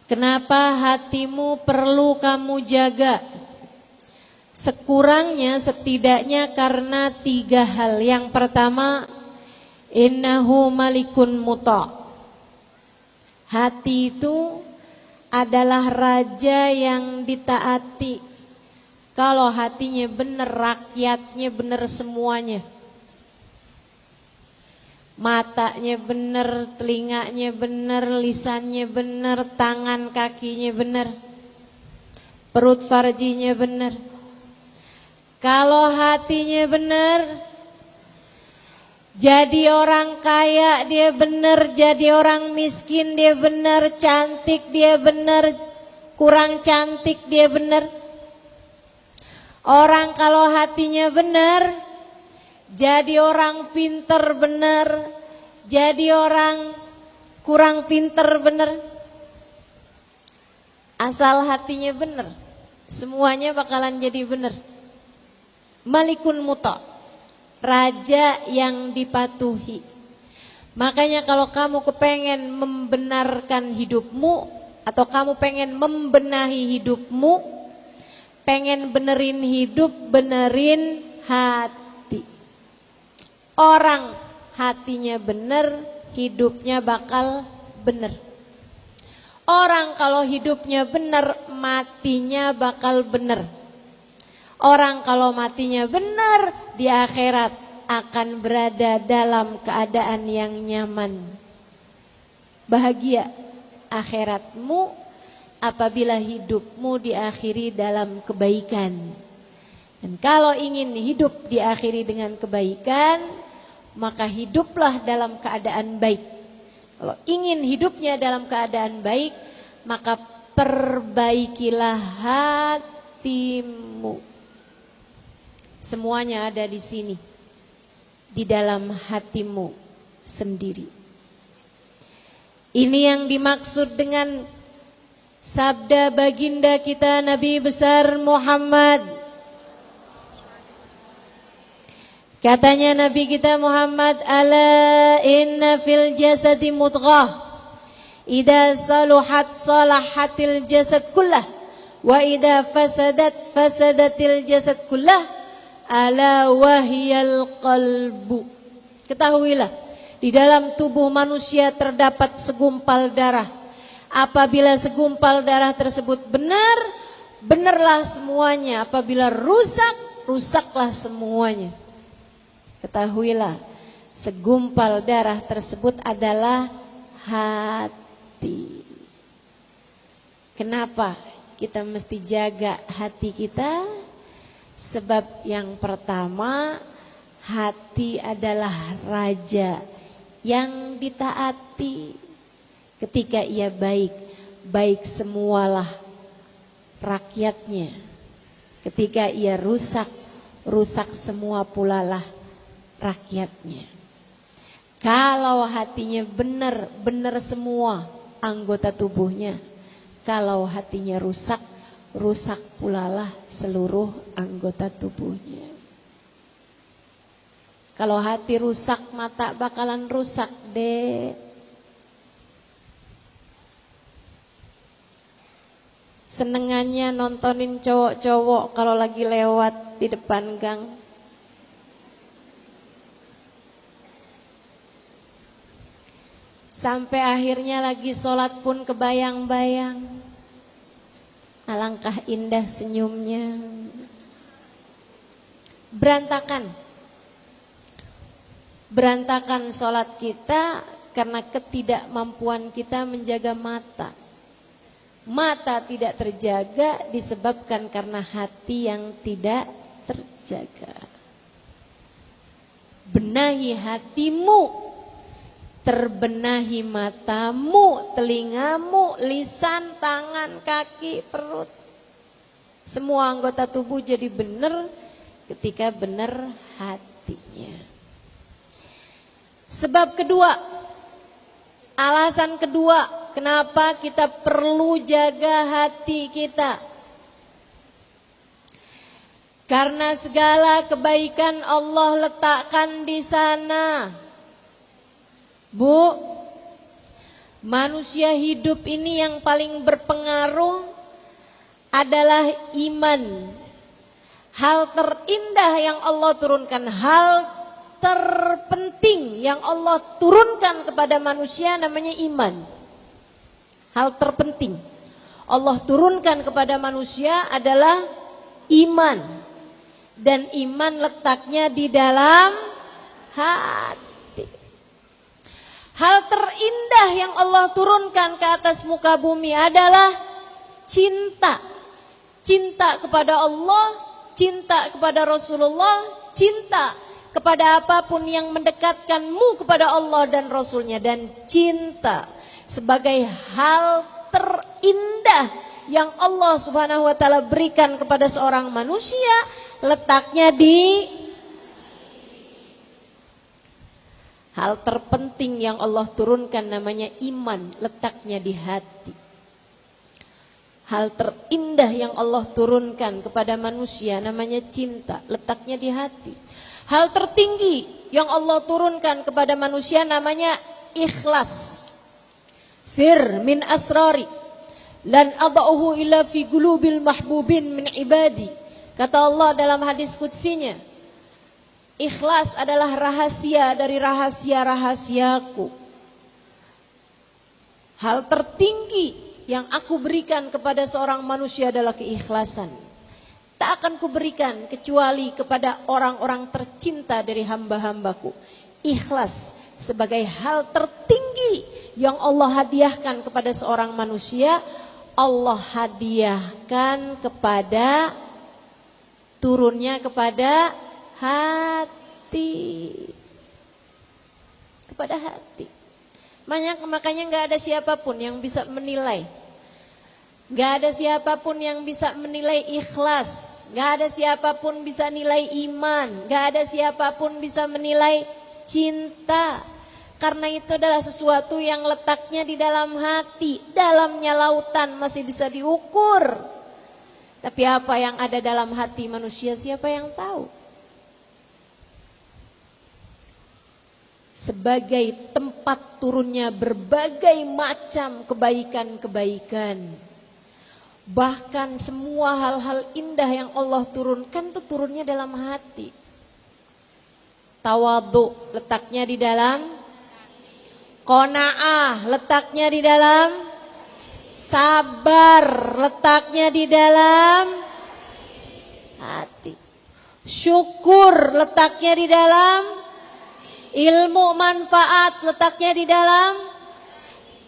Kenapa hatimu perlu kamu jaga? Sekurangnya setidaknya karena 3 hal. Yang pertama, innahu malikun muta. Hati itu adalah raja yang ditaati. Kalau hatinya benar, rakyatnya benar semuanya. Matanya benar, telinganya benar, lisannya benar, tangan kakinya benar, perut farjinya benar. Kalau hatinya benar, jadi orang kaya dia benar, jadi orang miskin dia benar, cantik dia benar, kurang cantik dia benar. Orang kalau hatinya benar, jadi orang pinter benar, jadi orang kurang pinter benar. Asal hatinya benar, semuanya bakalan jadi benar. Malikun muta, raja yang dipatuhi. Makanya kalau kamu kepengen membenarkan hidupmu, atau kamu pengen membenahi hidupmu, pengen benerin hidup, benerin hati. Orang hatinya bener, hidupnya bakal bener. Orang kalau hidupnya bener, matinya bakal bener. Orang kalau matinya bener, di akhirat akan berada dalam keadaan yang nyaman. Bahagia akhiratmu apabila hidupmu diakhiri dalam kebaikan. Dan kalau ingin hidup diakhiri dengan kebaikan, maka hiduplah dalam keadaan baik. Kalau ingin hidupnya dalam keadaan baik, maka perbaikilah hatimu. Semuanya ada di sini, di dalam hatimu sendiri. Ini yang dimaksud dengan sabda baginda kita Nabi besar Muhammad. Katanya Nabi kita Muhammad, ala inna fil jasadi mudghah, idza saluhat salahatil jasad kullah, wa idza fasadat fasadatil jasad kullah, ala wahyal qalbu. Ketahuilah, di dalam tubuh manusia terdapat segumpal darah. Apabila segumpal darah tersebut benar, benarlah semuanya. Apabila rusak, rusaklah semuanya. Ketahuilah, segumpal darah tersebut adalah hati. Kenapa kita mesti jaga hati kita? Sebab yang pertama, hati adalah raja yang ditaati. Ketika ia baik, baik semualah rakyatnya. Ketika ia rusak, rusak semua pulalah rakyatnya. Kalau hatinya benar, benar semua anggota tubuhnya. Kalau hatinya rusak, rusak pulalah seluruh anggota tubuhnya. Kalau hati rusak, mata bakalan rusak deh. Senengannya nontonin cowok-cowok kalau lagi lewat di depan gang. Sampai akhirnya lagi sholat pun kebayang-bayang. Alangkah indah senyumnya. Berantakan. Berantakan sholat kita karena ketidakmampuan kita menjaga mata. Mata tidak terjaga disebabkan karena hati yang tidak terjaga. Benahi hatimu, terbenahi matamu, telingamu, lisan, tangan, kaki, perut. Semua anggota tubuh jadi benar ketika benar hatinya. Sebab kedua, alasan kedua, kenapa kita perlu jaga hati kita? Karena segala kebaikan Allah letakkan di sana. Bu, Manusia hidup ini yang paling berpengaruh adalah iman. Hal terindah yang Allah turunkan, hal terpenting yang Allah turunkan kepada manusia namanya iman. Hal terpenting Allah turunkan kepada manusia adalah iman. Dan iman letaknya di dalam hati. Hal terindah yang Allah turunkan ke atas muka bumi adalah cinta. Cinta kepada Allah, cinta kepada Rasulullah, cinta kepada apapun yang mendekatkanmu kepada Allah dan Rasulnya. Dan cinta sebagai hal terindah yang Allah subhanahu wa ta'ala berikan kepada seorang manusia, letaknya di hal terpenting yang Allah turunkan namanya iman, letaknya di hati. Hal terindah yang Allah turunkan kepada manusia namanya cinta, letaknya di hati. Hal tertinggi yang Allah turunkan kepada manusia namanya ikhlas. Sir min asrari lan ada'uhu illa fi qulubil mahbubin min ibadi. Kata Allah dalam hadis qudsinya, ikhlas adalah rahasia dari rahasia-rahasiaku. Hal tertinggi yang aku berikan kepada seorang manusia adalah keikhlasan. Tak akan kuberikan kecuali kepada orang-orang tercinta dari hamba-hambaku. Ikhlas sebagai hal tertinggi yang Allah hadiahkan kepada seorang manusia, Allah hadiahkan kepada turunnya kepada hati. Kepada hati. Makanya gak ada siapapun yang bisa menilai. Gak ada siapapun yang bisa menilai ikhlas. Gak ada siapapun bisa nilai iman. Gak ada siapapun bisa menilai cinta. Karena itu adalah sesuatu yang letaknya di dalam hati. Dalamnya lautan masih bisa diukur. Tapi apa yang ada dalam hati manusia, siapa yang tahu? Sebagai tempat turunnya berbagai macam kebaikan-kebaikan. Bahkan semua hal-hal indah yang Allah turunkan itu turunnya dalam hati. Tawadhu letaknya di dalam, qanaah letaknya di dalam, sabar letaknya di dalam hati. Syukur letaknya di dalam, ilmu manfaat letaknya di dalam,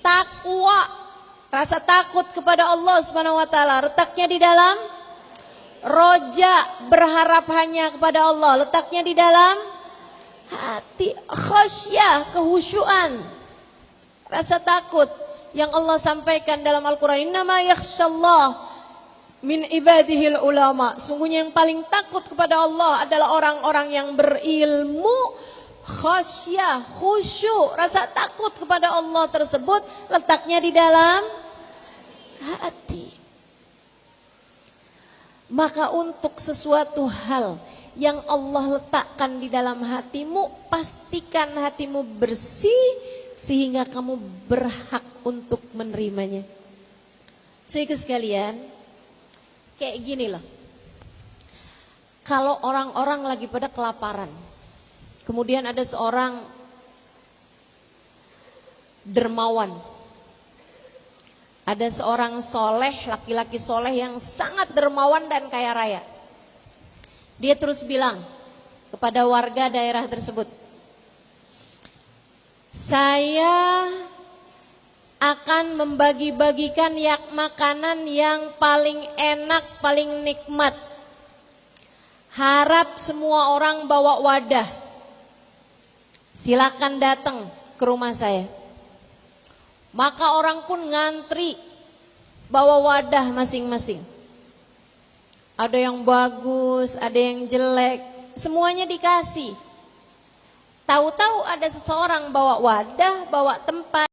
takwa, rasa takut kepada Allah Subhanahu wa taala letaknya di dalam, roja, berharap hanya kepada Allah letaknya di dalam hati, khasyah, kehusyuan, rasa takut yang Allah sampaikan dalam Al-Quran. Innama yakhshallah min ibadihil ulama. Sungguhnya yang paling takut kepada Allah adalah orang-orang yang berilmu. Khasyah, khusyuk, rasa takut kepada Allah tersebut letaknya di dalam hati. Maka untuk sesuatu hal yang Allah letakkan di dalam hatimu, pastikan hatimu bersih sehingga kamu berhak untuk menerimanya. Saudara sekalian, kayak gini loh. Kalau orang-orang lagi pada kelaparan, kemudian ada seorang dermawan, ada seorang soleh, laki-laki soleh yang sangat dermawan dan kaya raya. Dia terus bilang kepada warga daerah tersebut, saya akan membagi-bagikan makanan yang paling enak, paling nikmat. Harap semua orang bawa wadah. Silakan datang ke rumah saya. Maka orang pun ngantri bawa wadah masing-masing. Ada yang bagus, ada yang jelek, semuanya dikasih. Tahu-tahu ada seseorang bawa wadah, bawa tempat.